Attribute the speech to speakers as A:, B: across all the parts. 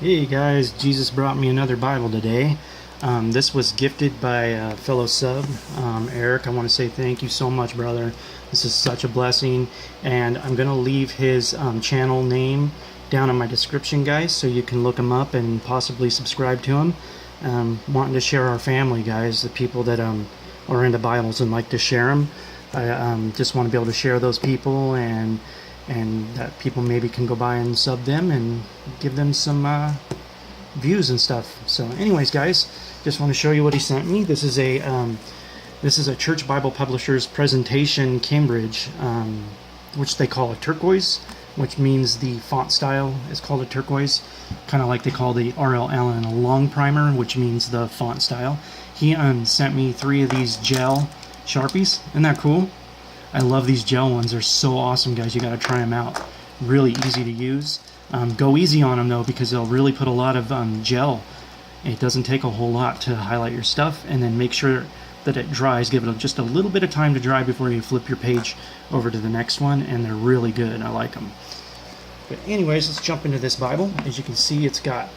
A: Hey guys, Jesus brought me another Bible today. This was gifted by a fellow sub, Eric. I want to say thank you so much, brother. This is such a blessing, and I'm going to leave his channel name down in my description, guys, so you can look him up and possibly subscribe to him. Wanting to share our family, guys, the people that are into Bibles and like to share them. I just want to be able to share those people and that people maybe can go by and sub them and give them some views and stuff. So anyways, guys, just want to show you what he sent me. This is a Church Bible Publishers Presentation Cambridge, which they call a turquoise, which means the font style is called a turquoise, kind of like they call the R.L. Allen a long primer, which means the font style. He sent me 3 of these gel Sharpies. Isn't that cool? I love these gel ones. They're so awesome, guys. You got to try them out. Really easy to use. Go easy on them, though, because they'll really put a lot of gel. It doesn't take a whole lot to highlight your stuff. And then make sure that it dries. Give it just a little bit of time to dry before you flip your page over to the next one. And they're really good. I like them. But anyways, let's jump into this Bible. As you can see, it's got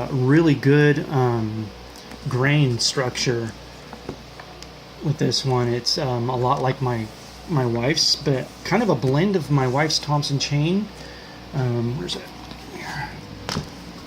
A: really good grain structure. With this one, it's a lot like my wife's, but kind of a blend of my wife's Thompson chain. Where's it? Here.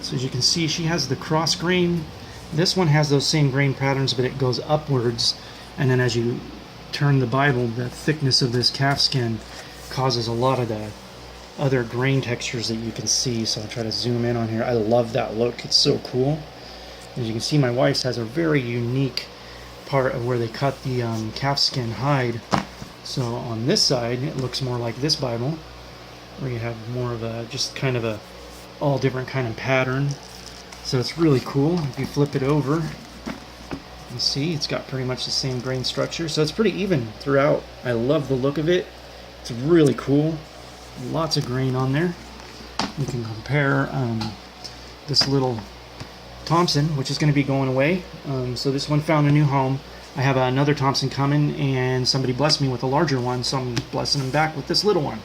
A: So as you can see, she has the cross grain. This one has those same grain patterns, but it goes upwards. And then as you turn the Bible, the thickness of this calfskin causes a lot of the other grain textures that you can see. So I'll try to zoom in on here. I love that look. It's so cool. As you can see, my wife's has a very unique part of where they cut the calfskin hide. So on this side, it looks more like this Bible, where you have more of a just kind of a all different kind of pattern. So it's really cool. If you flip it over, you see it's got pretty much the same grain structure. So it's pretty even throughout. I love the look of it. It's really cool. Lots of grain on there. You can compare this little Thompson, which is going to be going away. So this one found a new home. I have another Thompson coming, and somebody blessed me with a larger one, so I'm blessing them back with this little one.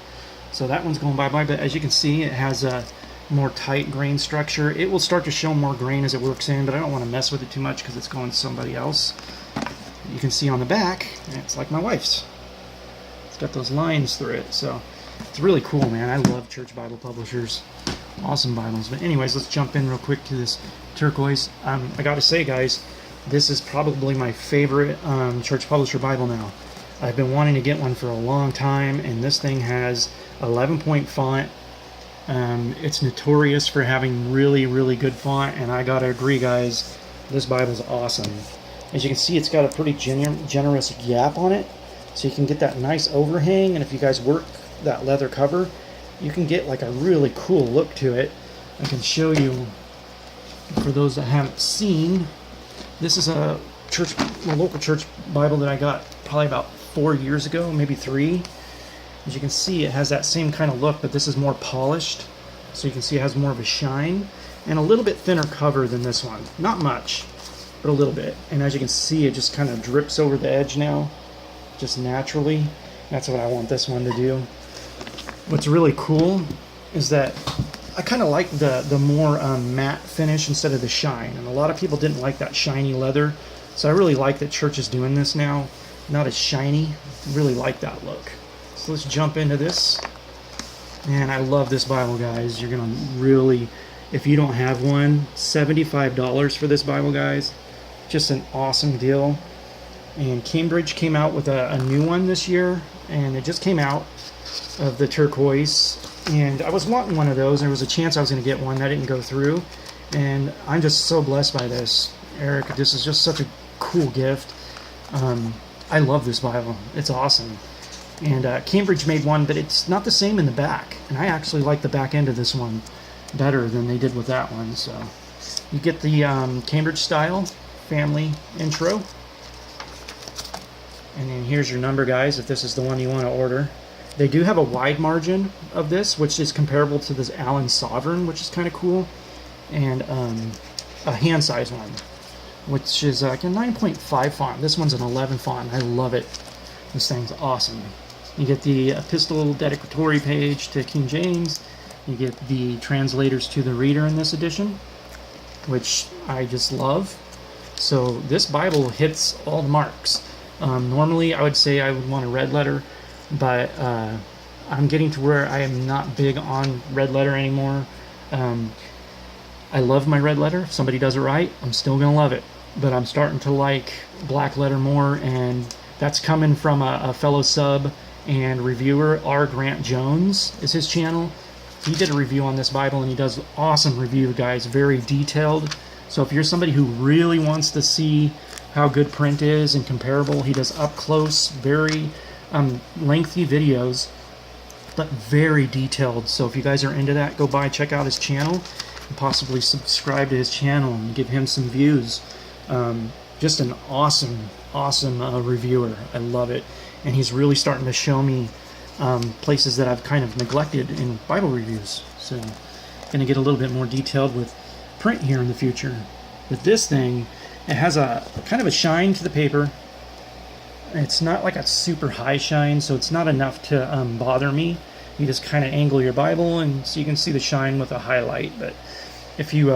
A: So that one's going bye-bye, but as you can see, it has a more tight grain structure. It will start to show more grain as it works in, but I don't want to mess with it too much because it's going to somebody else. You can see on the back, it's like my wife's. It's got those lines through it, so it's really cool, man. I love Church Bible Publishers. Awesome Bibles. But anyways, let's jump in real quick to this turquoise. I gotta say, guys, this is probably my favorite church publisher Bible now. I've been wanting to get one for a long time, and this thing has 11-point font. It's notorious for having really good font, and I gotta agree, guys, this Bible's awesome. As you can see, it's got a pretty generous gap on it, so you can get that nice overhang, and if you guys work that leather cover, you can get like a really cool look to it. I can show you, for those that haven't seen, this is a local church Bible that I got probably about 4 years ago, maybe 3. As you can see, it has that same kind of look, but this is more polished. So you can see it has more of a shine and a little bit thinner cover than this one. Not much, but a little bit. And as you can see, it just kind of drips over the edge now, just naturally. That's what I want this one to do. What's really cool is that I kind of like the more matte finish instead of the shine, and a lot of people didn't like that shiny leather, so I really like that Church is doing this now. Not as shiny. Really like that look. So let's jump into this. And I love this Bible, guys. You're gonna really, if you don't have one, $75 for this Bible, guys. Just an awesome deal. And Cambridge came out with a new one this year, and it just came out of the turquoise, and I was wanting one of those. There was a chance I was going to get one. That didn't go through, and I'm just so blessed by this, Eric. This is just such a cool gift. I love this Bible. It's awesome. And Cambridge made one, but it's not the same in the back, and I actually like the back end of this one better than they did with that one. So you get the Cambridge style family intro, and then here's your number, guys, if this is the one you want to order. They do have a wide margin of this, which is comparable to this Allen Sovereign, which is kind of cool, and a hand size one, which is like a 9.5 font. This one's an 11 font. I love it. This thing's awesome. You get the epistle dedicatory page to King James. You get the translators to the reader in this edition, which I just love. So this Bible hits all the marks. Normally I would say I would want a red letter, but I'm getting to where I am not big on red letter anymore. I love my red letter. If somebody does it right, I'm still gonna love it. But I'm starting to like black letter more, and that's coming from a fellow sub and reviewer, R. Grant Jones is his channel. He did a review on this Bible, and he does awesome review, guys, very detailed. So if you're somebody who really wants to see how good print is and comparable, he does up close, very lengthy videos, but very detailed. So if you guys are into that, go by, check out his channel, and possibly subscribe to his channel and give him some views. Just an awesome reviewer. I love it. And he's really starting to show me places that I've kind of neglected in Bible reviews. So I'm going to get a little bit more detailed with print here in the future. With this thing, it has a kind of a shine to the paper. It's not like a super high shine, so it's not enough to bother me. You just kind of angle your Bible, and so you can see the shine with a highlight. But if you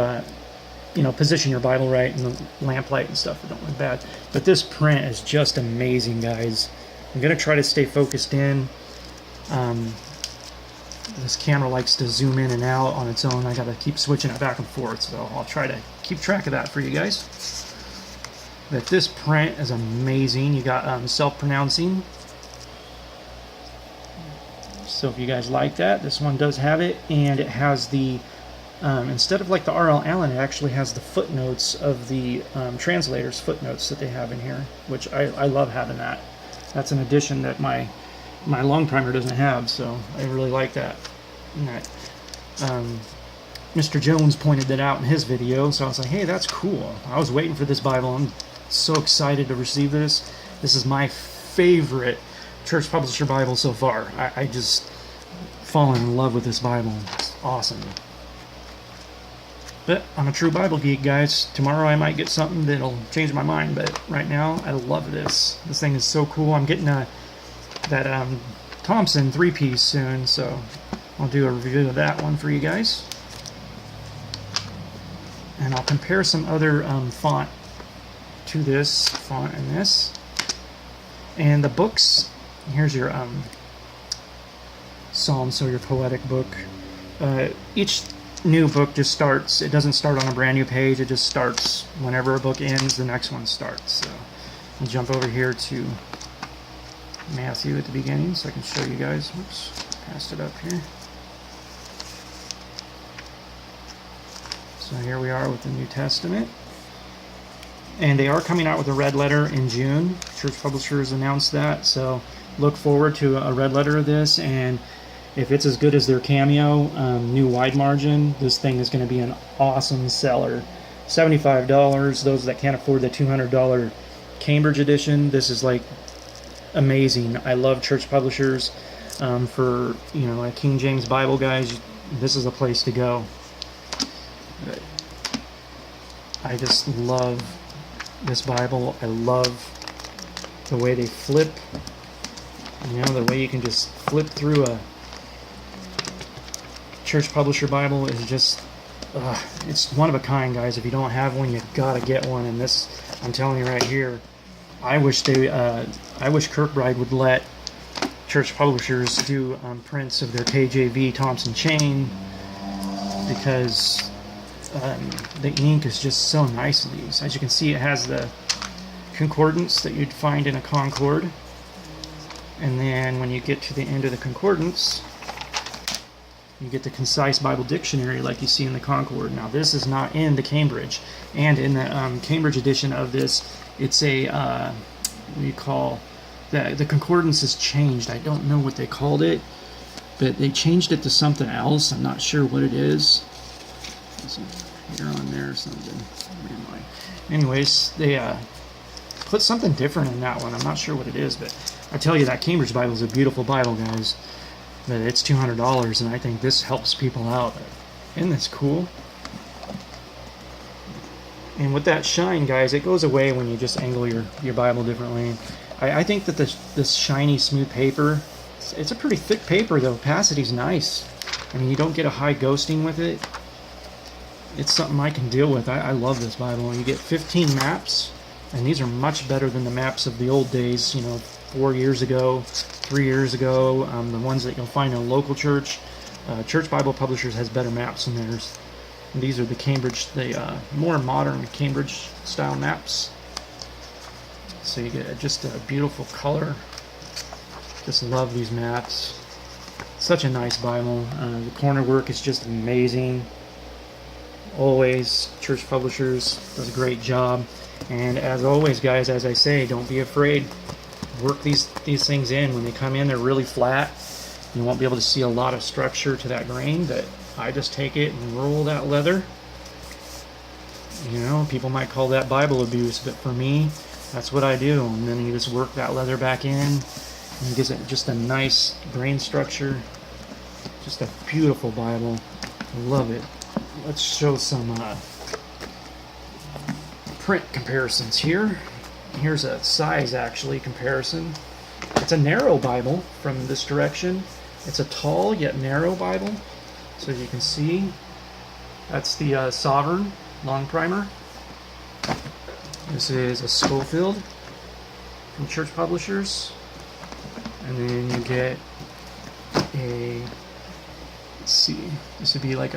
A: position your Bible right and the lamplight and stuff, it don't look bad. But this print is just amazing, guys. I'm gonna try to stay focused in. This camera likes to zoom in and out on its own. I gotta keep switching it back and forth, so I'll try to keep track of that for you guys. But this print is amazing. You got self-pronouncing. So if you guys like that, this one does have it, and it has the instead of like the R.L. Allen, it actually has the footnotes of the translators' footnotes that they have in here, which I love having that. That's an addition that my long primer doesn't have, so I really like that. Mr. Jones pointed that out in his video, so I was like, hey, that's cool. I was waiting for this Bible. I'm so excited to receive this. This is my favorite church publisher Bible so far. I just fallen in love with this Bible. It's awesome. But I'm a true Bible geek, guys. Tomorrow I might get something that'll change my mind, but right now I love this. This thing is so cool. I'm getting that Thompson 3-piece soon, so I'll do a review of that one for you guys. And I'll compare some other font to this font and this. And the books, here's your Psalm, so your poetic book. Each new book just starts, it doesn't start on a brand new page, it just starts whenever a book ends, the next one starts. So I'll jump over here to Matthew at the beginning so I can show you guys. Whoops, passed it up here. So here we are with the New Testament. And they are coming out with a red letter in June. Church publishers announced that, so look forward to a red letter of this. And if it's as good as their Cameo new wide margin, this thing is going to be an awesome seller. $75. Those that can't afford the $200 Cambridge edition, this is like amazing. I love church publishers. For like King James Bible guys, this is a place to go. I just love this Bible. I love the way they flip. The way you can just flip through a church publisher Bible is just it's one of a kind, guys. If you don't have one, you gotta get one. And this, I'm telling you right here, I wish Kirkbride would let church publishers do prints of their KJV Thompson chain, because the ink is just so nice in these. As you can see, it has the concordance that you'd find in a Concord, and then when you get to the end of the concordance, you get the Concise Bible Dictionary like you see in the Concord. Now this is not in the Cambridge, and in the Cambridge edition of this, it's a what do you call the concordance is changed. I don't know what they called it, but they changed it to something else. I'm not sure what it is. There's a hair on there or something. Anyways, they put something different in that one. I'm not sure what it is, but I tell you, that Cambridge Bible is a beautiful Bible, guys. But it's $200, and I think this helps people out. Isn't this cool? And with that shine, guys, it goes away when you just angle your Bible differently. I think that this shiny, smooth paper, it's a pretty thick paper, though. Opacity's nice. I mean, you don't get a high ghosting with it. It's something I can deal with. I love this Bible. You get 15 maps, and these are much better than the maps of the old days, you know, 4 years ago, 3 years ago. The ones that you'll find in a local church. Church Bible Publishers has better maps than theirs. And these are the Cambridge, the more modern Cambridge style maps. So you get just a beautiful color. Just love these maps. Such a nice Bible. The corner work is just amazing. Always, Church Publishers does a great job. And as always, guys, as I say, don't be afraid. Work these things in. When they come in, they're really flat. You won't be able to see a lot of structure to that grain, but I just take it and roll that leather. You know, people might call that Bible abuse, but for me, that's what I do. And then you just work that leather back in, and it gives it just a nice grain structure. Just a beautiful Bible. I love it. Let's show some print comparisons here. Here's a size actually comparison. It's a narrow Bible from this direction. It's a tall yet narrow Bible. So as you can see, that's the Sovereign long primer. This is a Schofield from Church Publishers. And then you get a, let's see, this would be like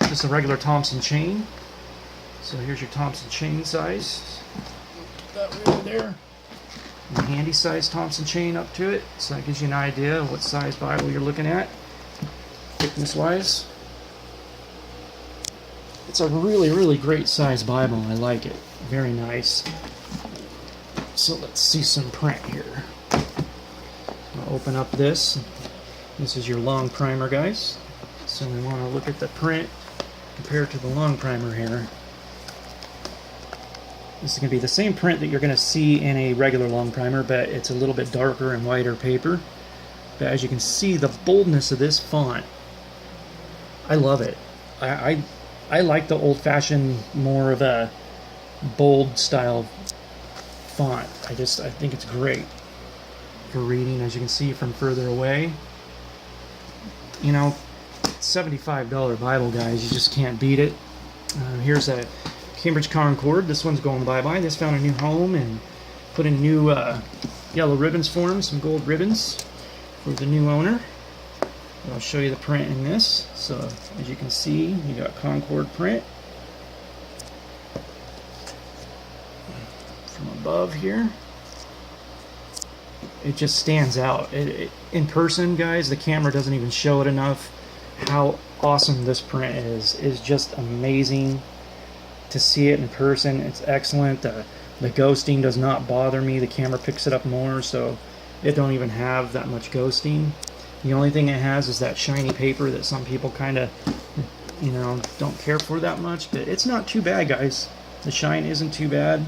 A: just a regular Thompson chain. So here's your Thompson chain size. Put that right there. And a handy size Thompson chain up to it. So that gives you an idea of what size Bible you're looking at, thickness wise. It's a really, really great size Bible. I like it. Very nice. So let's see some print here. I'll open up this. This is your long primer, guys. So we want to look at the print compared to the long primer here. This is going to be the same print that you're going to see in a regular long primer, but it's a little bit darker and whiter paper. But as you can see, the boldness of this font, I love it. I like the old-fashioned, more of a bold style font. I think it's great for reading, as you can see from further away. You know, $75 Bible, guys, you just can't beat it. Here's a Cambridge Concord. This one's going bye-bye. This found a new home and put in new yellow ribbons for him, some gold ribbons for the new owner. I'll show you the print in this. So as you can see, you got Concord print from above here. It just stands out. In person, guys, the camera doesn't even show it enough how awesome this print is. It's just amazing to see it in person. It's excellent. The ghosting does not bother me. The camera picks it up more, so it don't even have that much ghosting. The only thing it has is that shiny paper that some people kind of, you know, don't care for that much, but it's not too bad, guys. The shine isn't too bad.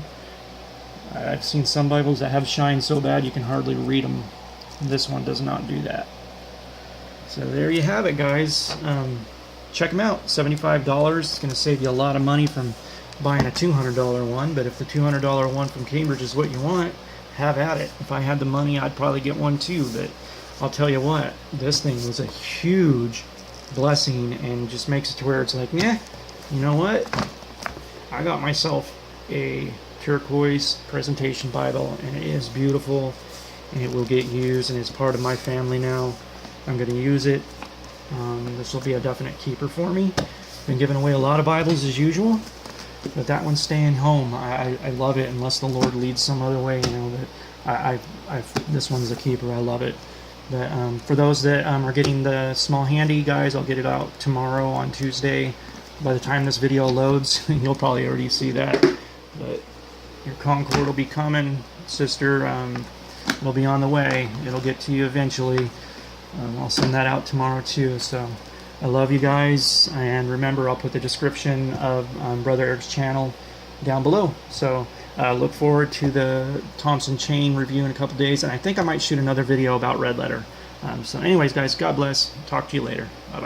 A: I've seen some Bibles that have shine so bad you can hardly read them. This one does not do that. So there you have it, guys. Check them out. $75. It's going to save you a lot of money from buying a $200 one, but if the $200 one from Cambridge is what you want, have at it. If I had the money, I'd probably get one too, but I'll tell you what, this thing was a huge blessing and just makes it to where it's like, yeah, you know what? I got myself a Turquoise Presentation Bible, and it is beautiful, and it will get used, and it's part of my family now. I'm going to use it. This will be a definite keeper for me. Been giving away a lot of Bibles as usual, but that one's staying home. I love it unless the Lord leads some other way, you know. But this one's a keeper. I love it. But for those that are getting the small handy, guys, I'll get it out tomorrow on Tuesday. By the time this video loads, you'll probably already see that. But your Concord will be coming, sister. It'll be on the way. It'll get to you eventually. I'll send that out tomorrow too. So I love you guys, and remember, I'll put the description of Brother Eric's channel down below. So look forward to the Thompson chain review in a couple days, and I think I might shoot another video about red letter. So anyways, guys, God bless. Talk to you later. Bye bye.